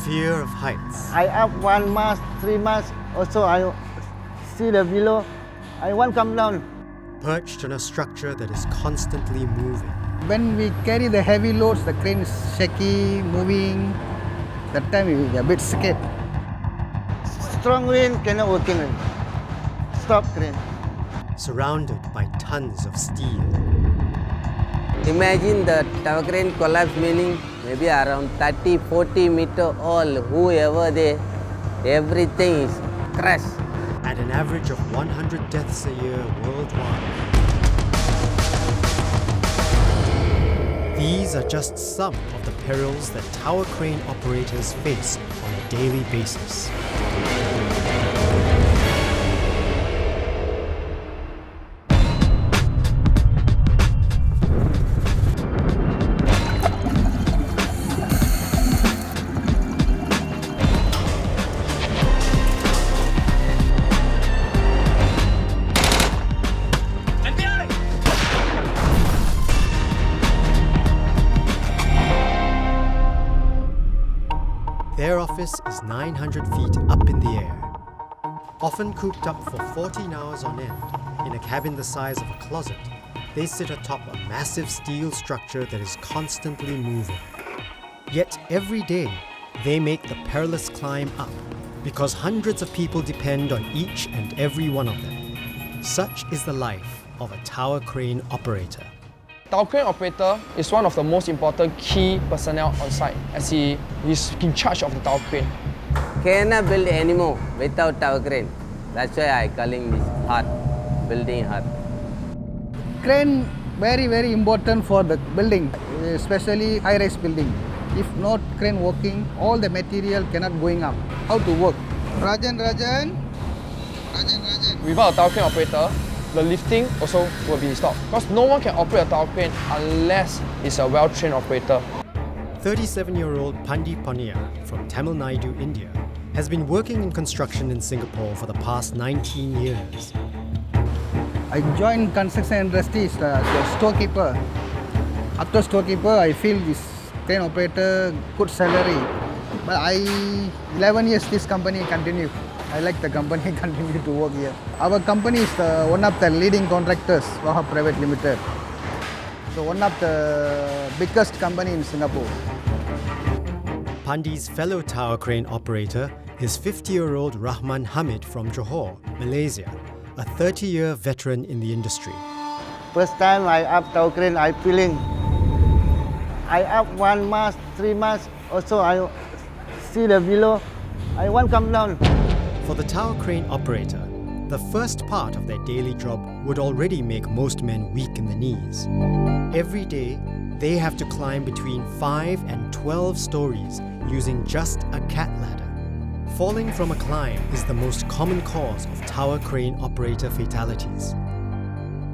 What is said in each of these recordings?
fear of heights. I up 1 mast, 3 mast. Also, I see the below. I want come down. Perched on a structure that is constantly moving. When we carry the heavy loads, the crane is shaky, moving. That time we were a bit scared. Strong wind cannot working. Stop crane. Surrounded by tons of steel. Imagine the tower crane collapse, meaning maybe around 30-40 meter all, whoever there, everything is crashed. At an average of 100 deaths a year worldwide. These are just some of the perils that tower crane operators face on a daily basis. Their office is 900 feet up in the air, often cooped up for 14 hours on end in a cabin the size of a closet. They sit atop a massive steel structure that is constantly moving. Yet every day, they make the perilous climb up because hundreds of people depend on each and every one of them. Such is the life of a tower crane operator. Tower crane operator is one of the most important key personnel on site as he is in charge of the tower crane. Cannot build anymore without tower crane. That's why I calling this hut, building hut. Crane very important for the building, especially high-rise building. If not crane working, all the material cannot going up. How to work? Rajan. Without a tower crane operator, the lifting also will be stopped because no one can operate a tower crane unless it's a well-trained operator. 37-year-old Pandi Ponia from Tamil Nadu, India, has been working in construction in Singapore for the past 19 years. I joined construction industry as a storekeeper. After storekeeper, I feel this crane operator good salary. But 11 years this company continue. I like the company continue to work here. Our company is one of the leading contractors, Wahab Private Limited. So one of the biggest company in Singapore. Pandi's fellow tower crane operator is 50-year-old Rahman Hamid from Johor, Malaysia, a 30-year veteran in the industry. First time I up tower crane, I feeling. I up 1 mast, 3 mast. Also, I see the below. I want come down. For the tower crane operator, the first part of their daily job would already make most men weak in the knees. Every day, they have to climb between 5 and 12 stories using just a cat ladder. Falling from a climb is the most common cause of tower crane operator fatalities.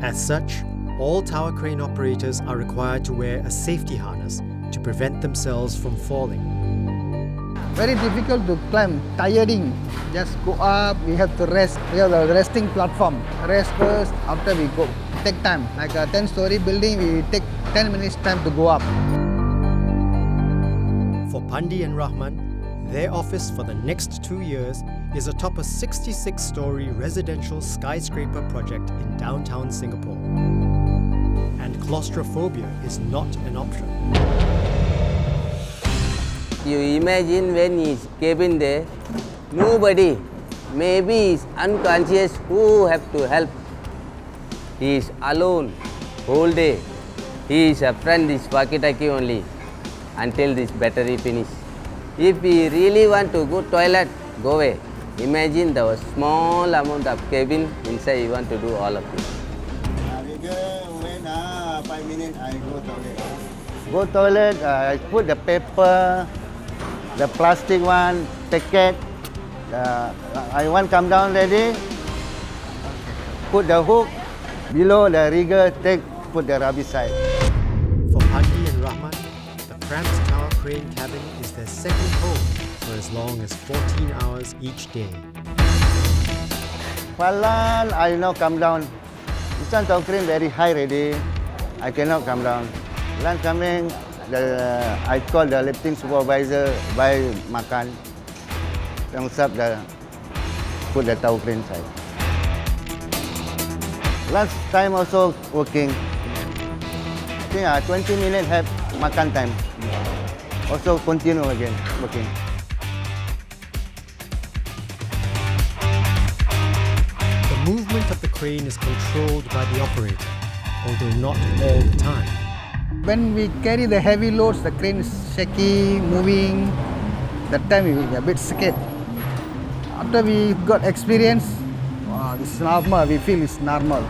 As such, all tower crane operators are required to wear a safety harness to prevent themselves from falling. Very difficult to climb, tiring. Just go up, we have to rest. We have a resting platform. Rest first, after we go. Take time. Like a 10-story building, we take 10 minutes time to go up. For Pandi and Rahman, their office for the next 2 years is atop a 66-story residential skyscraper project in downtown Singapore. And claustrophobia is not an option. You imagine when he's cabin there, nobody, maybe he's unconscious, who have to help. He is alone whole day. He is a friend, this walkie-talkie only, until this battery finish. If he really want to go toilet, go away. Imagine the small amount of cabin inside you want to do all of this. 5 minutes, I go toilet. Go toilet, I put the paper, the plastic one, packet. I want come down ready. Put the hook below the rigger, put the rubbish side. For Pandi and Rahman, the cramped tower crane cabin is their second home for as long as 14 hours each day. Palan, I now come down. This one tower crane very high ready. I cannot come down. Land coming, I call the lifting supervisor buy makan. Yang sub put the tower crane side. Last time also working. I think 20 minutes have makan time. Also continue again working. The movement of the crane is controlled by the operator, although not all the time. When we carry the heavy loads, the crane is shaky, moving. That time we were a bit scared. After we got experience, wow, this is normal. We feel it's normal.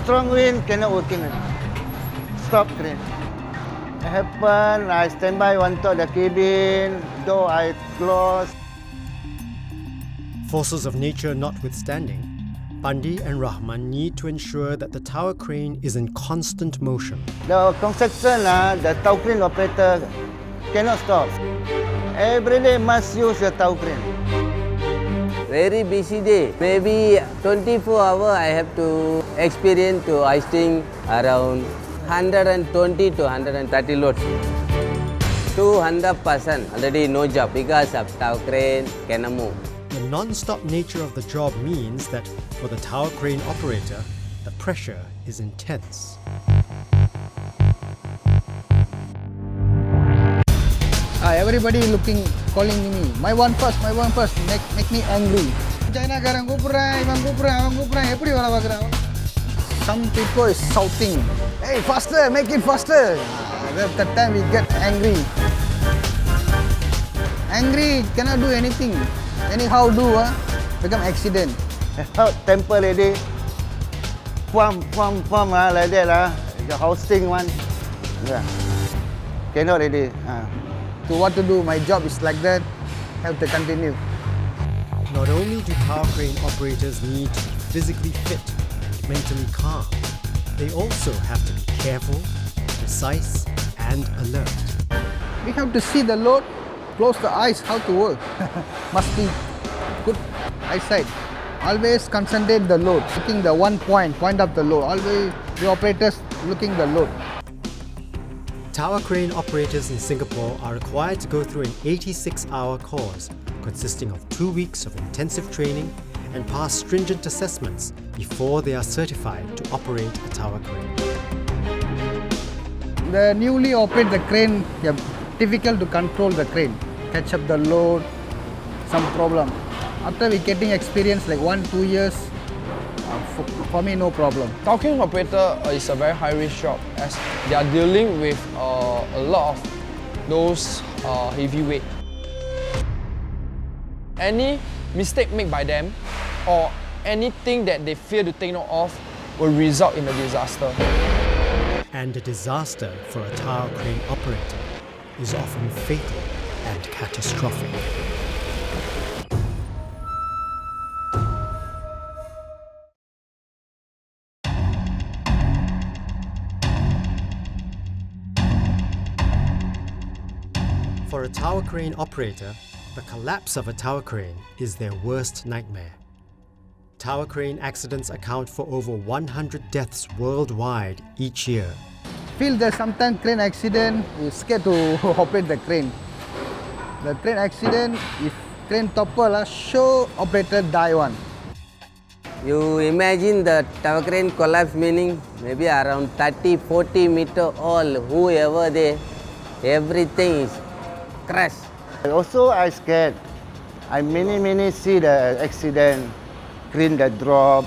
Strong wind cannot working. Stop crane. It happen, I stand by one top the cabin, door I close. Forces of nature notwithstanding, Pandi and Rahman need to ensure that the tower crane is in constant motion. The construction, the tower crane operator cannot stop. Every day must use the tower crane. Very busy day. Maybe 24 hours I have to experience to hoisting around 120 to 130 loads. 200% already no job because of tower crane cannot move. The non-stop nature of the job means that for the tower crane operator, the pressure is intense. Everybody calling me, my one first, make me angry. Some people is shouting, hey, faster, make it faster. That time we get angry. Angry, cannot do anything. Anyhow become accident. Temper ready. Pump, like that. The housing one. Yeah. Cannot ready. So what to do? My job is like that. Have to continue. Not only do tower crane operators need to be physically fit and mentally calm, they also have to be careful, precise, and alert. We have to see the load, close the eyes, how to work. Must be good eyesight. Always concentrate the load, looking the point up the load. Always the operators looking the load. Tower crane operators in Singapore are required to go through an 86-hour course consisting of 2 weeks of intensive training and pass stringent assessments before they are certified to operate a tower crane. The newly operate the crane, difficult to control the crane, catch up the load, some problem. After we getting experience like 1-2 years, for me no problem. Tower crane operator is a very high risk job as they are dealing with a lot of those heavy weight. Any mistake made by them or anything that they fail to take note of will result in a disaster. And a disaster for a tower crane operator is often fatal and catastrophic. For a tower crane operator, the collapse of a tower crane is their worst nightmare. Tower crane accidents account for over 100 deaths worldwide each year. Feel that sometimes crane accident, we're scared to operate the crane. The crane accident, if crane topple, sure operator die one. You imagine the tower crane collapse meaning maybe around 30-40 meter all, whoever there, everything is crashed. Also I scared. I many see the accident, crane that drop.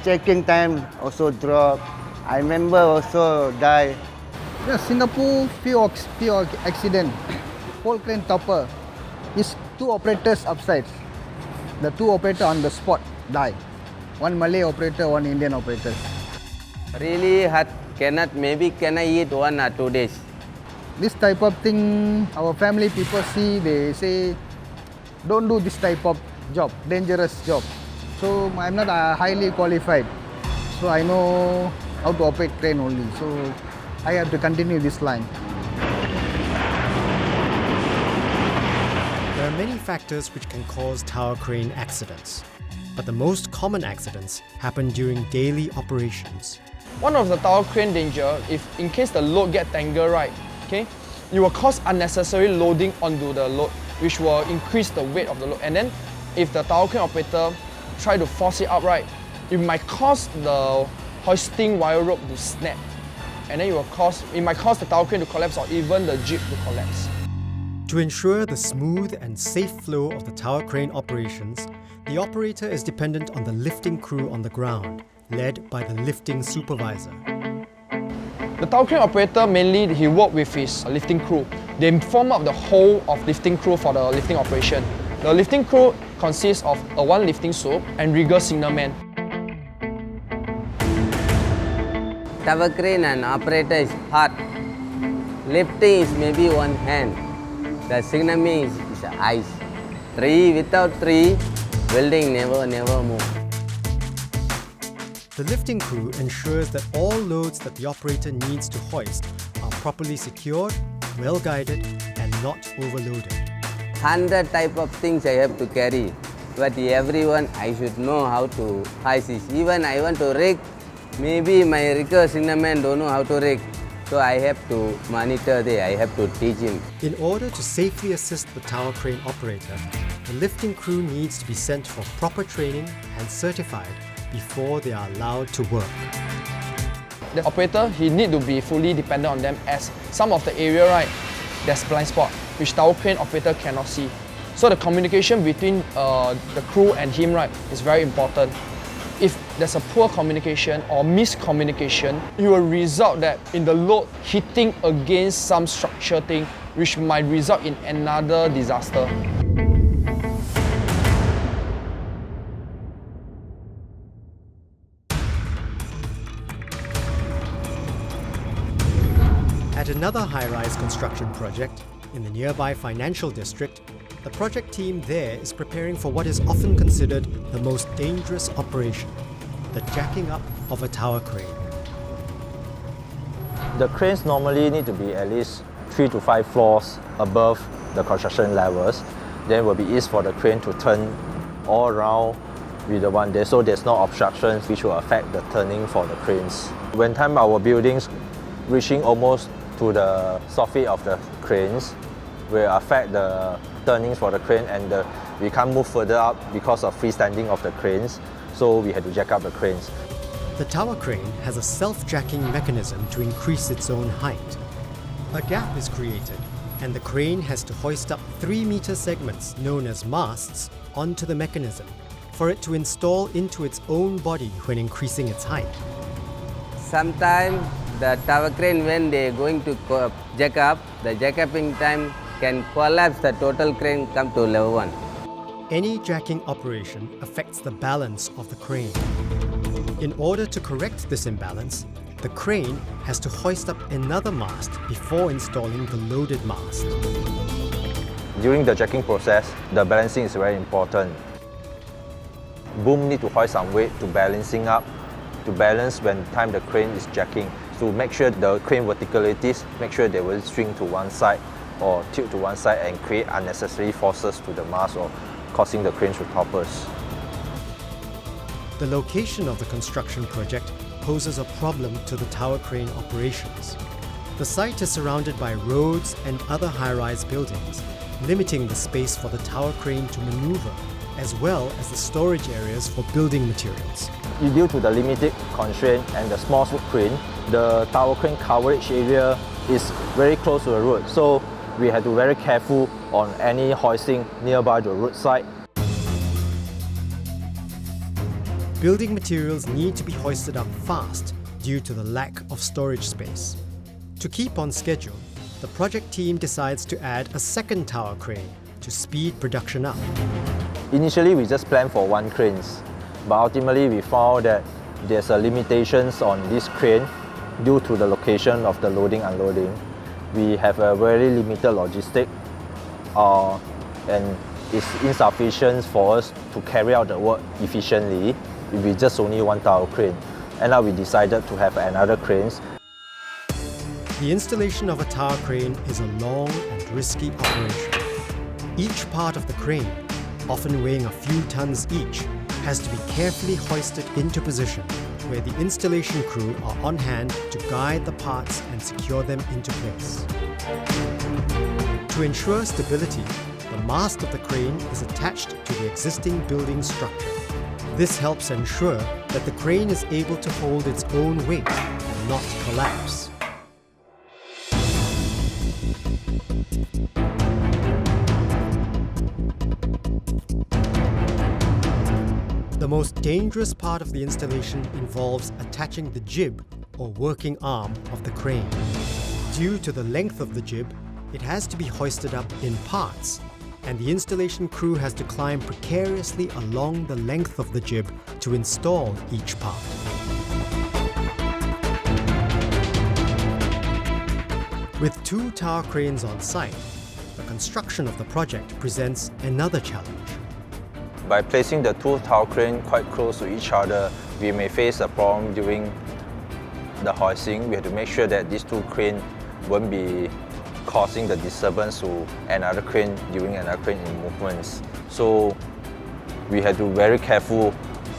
Checking time also drop. I remember also die. Yeah, Singapore few accident. Whole crane topper. Is 2 operators upside. The 2 operator on the spot die. One Malay operator, one Indian operator. Really hard, maybe cannot eat 1 or 2 days. This type of thing, our family people see, they say, don't do this type of job, dangerous job. So I'm not highly qualified. So I know how to operate crane only. So I have to continue this line. There are many factors which can cause tower crane accidents, but the most common accidents happen during daily operations. One of the tower crane danger, if in case the load get tangled, right, okay, it will cause unnecessary loading onto the load, which will increase the weight of the load. And then if the tower crane operator try to force it up, right, it might cause the hoisting wire rope to snap. And then it might cause the tower crane to collapse or even the jeep to collapse. To ensure the smooth and safe flow of the tower crane operations, the operator is dependent on the lifting crew on the ground, led by the lifting supervisor. The tower crane operator mainly he works with his lifting crew. They form up the whole of lifting crew for the lifting operation. The lifting crew consists of one lifting sup and rigger signalman. Tower crane and operator is hard. Lifting is maybe one hand. The signalman is eyes. Without three, building never move. The lifting crew ensures that all loads that the operator needs to hoist are properly secured, well guided, and not overloaded. 100 type of things I have to carry, but everyone I should know how to hoist this. Even I want to rig, maybe my rigger signalman don't know how to rig, so I have to monitor there, I have to teach him. In order to safely assist the tower crane operator, the lifting crew needs to be sent for proper training and certified before they are allowed to work. The operator, he need to be fully dependent on them, as some of the area, right, there's blind spot, which tower crane operator cannot see. So the communication between the crew and him, right, is very important. If there's a poor communication or miscommunication, it will result that in the load hitting against some structure thing, which might result in another disaster. At another high-rise construction project in the nearby financial district, the project team there is preparing for what is often considered the most dangerous operation, the jacking up of a tower crane. The cranes normally need to be at least 3 to 5 floors above the construction levels. Then it will be easy for the crane to turn all around with the one there, so there's no obstructions which will affect the turning for the cranes. When time our buildings reaching almost to the soffit of the cranes will affect the turnings for the crane, and we can't move further up because of freestanding of the cranes, so we had to jack up the cranes. The tower crane has a self-jacking mechanism to increase its own height. A gap is created, and the crane has to hoist up 3-meter segments known as masts onto the mechanism for it to install into its own body when increasing its height. Sometimes the tower crane, when they are going to jack up, the jackupping time can collapse the total crane come to level 1. Any jacking operation affects the balance of the crane. In order to correct this imbalance, the crane has to hoist up another mast before installing the loaded mast. During the jacking process, the balancing is very important. Boom need to hoist some weight to balancing up, to balance when time the crane is jacking, to make sure the crane verticalities, make sure they will swing to one side or tilt to one side and create unnecessary forces to the mast or causing the crane to topple. The location of the construction project poses a problem to the tower crane operations. The site is surrounded by roads and other high-rise buildings, limiting the space for the tower crane to maneuver, as well as the storage areas for building materials. Due to the limited constraint and the small footprint, the tower crane coverage area is very close to the road, so we had to be very careful on any hoisting nearby the roadside. Building materials need to be hoisted up fast due to the lack of storage space. To keep on schedule, the project team decides to add a second tower crane to speed production up. Initially, we just planned for one crane, but ultimately we found that there's a limitations on this crane due to the location of the loading unloading. We have a very limited logistic and it's insufficient for us to carry out the work efficiently with just only one tower crane. And now we decided to have another crane. The installation of a tower crane is a long and risky operation. Each part of the crane, often weighing a few tons each, has to be carefully hoisted into position where the installation crew are on hand to guide the parts and secure them into place. To ensure stability, the mast of the crane is attached to the existing building structure. This helps ensure that the crane is able to hold its own weight and not collapse. The most dangerous part of the installation involves attaching the jib or working arm of the crane. Due to the length of the jib, it has to be hoisted up in parts, and the installation crew has to climb precariously along the length of the jib to install each part. With 2 tower cranes on site, the construction of the project presents another challenge. By placing the 2 tower cranes quite close to each other, we may face a problem during the hoisting. We have to make sure that these 2 cranes won't be causing the disturbance to another crane during another crane in movements. So we have to be very careful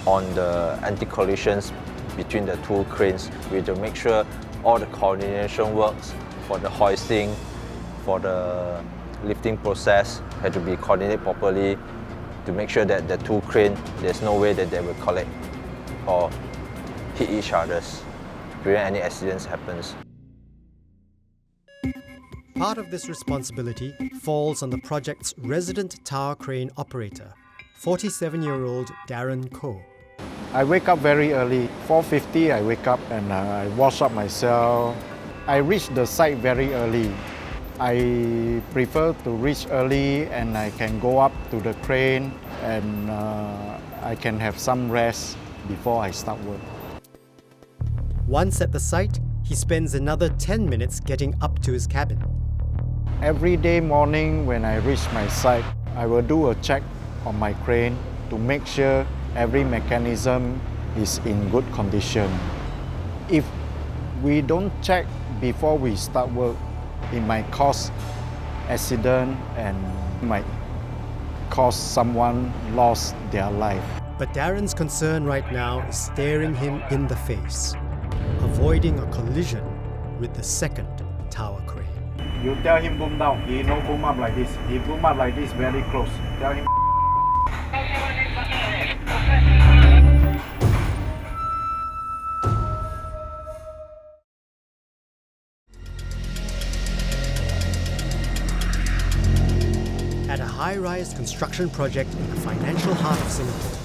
on the anti-collisions between the 2 cranes. We have to make sure all the coordination works for the hoisting, for the lifting process, have to be coordinated properly to make sure that the 2 cranes, there's no way that they will collide or hit each other, prevent any accidents happens. Part of this responsibility falls on the project's resident tower crane operator, 47-year-old Darren Koh. I wake up very early, 4:50 I wake up and I wash up myself. I reach the site very early. I prefer to reach early and I can go up to the crane and I can have some rest before I start work. Once at the site, he spends another 10 minutes getting up to his cabin. Every day morning when I reach my site, I will do a check on my crane to make sure every mechanism is in good condition. If we don't check before we start work, it might cause accident and might cause someone lost their life. But Darren's concern right now is staring him in the face, avoiding a collision with the second tower crane. You tell him boom down, he no boom up like this. He boom up like this very close. Tell him. At a high-rise construction project in the financial heart of Singapore,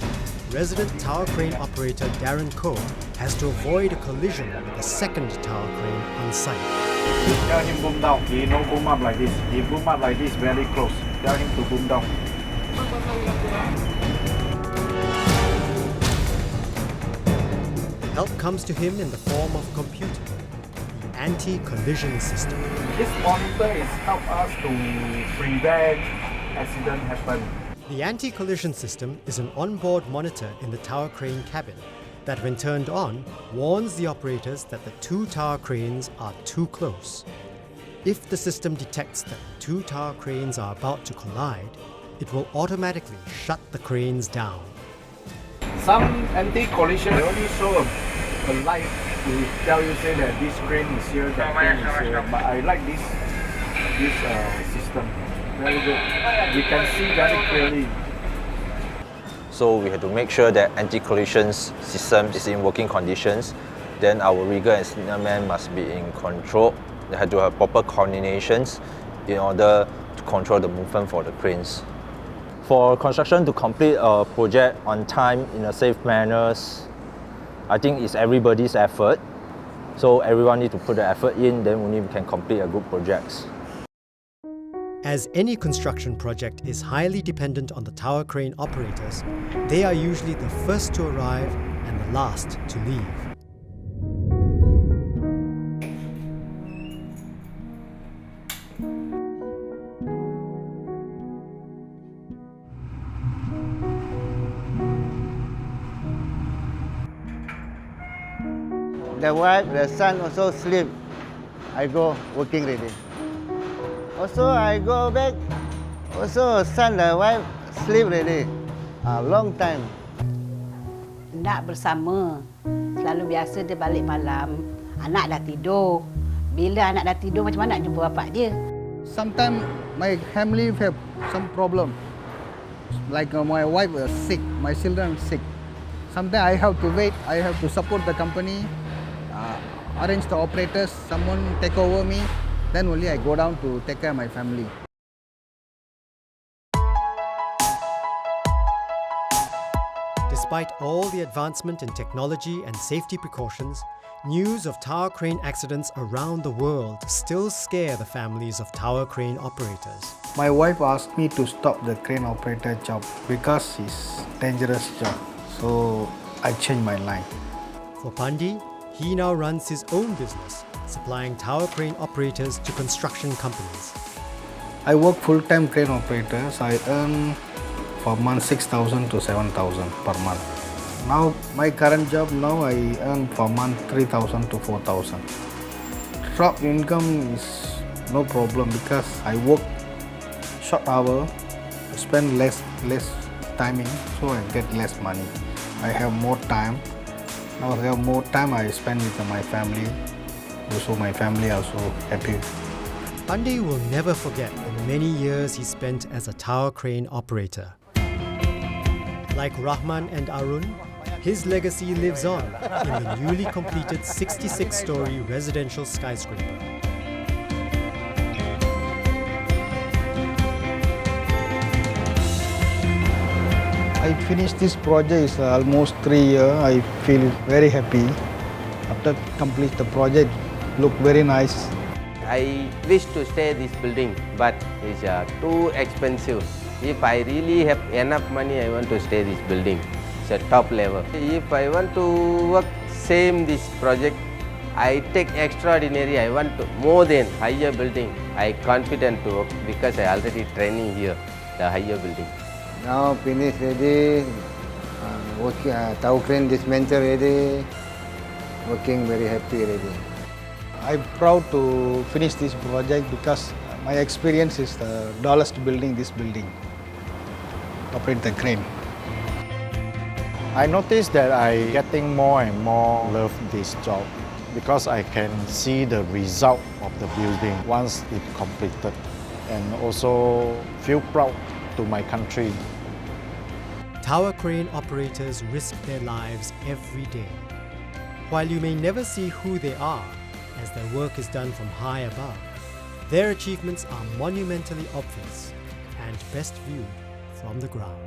resident tower crane operator Darren Koh has to avoid a collision with a second tower crane on site. Tell him boom down, he no boom up like this. He boom up like this very close. Tell him to boom down. Help comes to him in the form of a computer, the anti-collision system. This monitor is help us to prevent accident happen. The anti-collision system is an onboard monitor in the tower crane cabin that, when turned on, warns the operators that the 2 tower cranes are too close. If the system detects that 2 tower cranes are about to collide, it will automatically shut the cranes down. Some anti-collision only show a light to tell you say that this crane is here, that crane is here. But I like this system. Very good. We can see very clearly. So we have to make sure that anti-collision system is in working conditions. Then our rigger and stuntmen must be in control. They have to have proper coordinations in order to control the movement for the cranes. For construction to complete a project on time in a safe manner, I think it's everybody's effort. So everyone needs to put the effort in, then only we can complete a good project. As any construction project is highly dependent on the tower crane operators, they are usually the first to arrive and the last to leave. The wife, the son also sleep. I go working already. Also I go back. Also son, the wife sleep already. A long time. anak bersama. Selalu biasa dia balik malam, anak dah tidur. Bila anak dah tidur, macam mana nak jumpa bapak dia? Sometimes my family have some problem. Like my wife was sick, my children sick. Sometimes I have to wait, I have to support the company, arrange the operators, someone take over me. Then only I go down to take care of my family. Despite all the advancement in technology and safety precautions, news of tower crane accidents around the world still scare the families of tower crane operators. My wife asked me to stop the crane operator job because it's dangerous job. So I changed my line. For Pandi, he now runs his own business, supplying tower crane operators to construction companies. I work full-time crane operators. I earn per month 6,000 to 7,000 per month. Now my current job now I earn per month 3,000 to 4,000. Drop income is no problem because I work short hour, spend less timing, so I get less money. I have more time. Now I have more time I spend with my family. Also my family also happy. Pandi will never forget the many years he spent as a tower crane operator. Like Rahman and Arun, his legacy lives on in the newly completed 66-story residential skyscraper. I finished this project is almost 3 years. I feel very happy. After complete the project, look very nice. I wish to stay this building, but it's too expensive. If I really have enough money, I want to stay this building. It's a top level. If I want to work same this project, I take extraordinary. I want to more than higher building. I confident to work because I already training here, the higher building. Now finish ready, working tower crane dismantle ready, working very happy ready. I'm proud to finish this project because my experience is the tallest building, this building. Operate the crane. I noticed that I getting more and more love this job because I can see the result of the building once it's completed and also feel proud to my country. Tower crane operators risk their lives every day. While you may never see who they are, as their work is done from high above, their achievements are monumentally obvious and best viewed from the ground.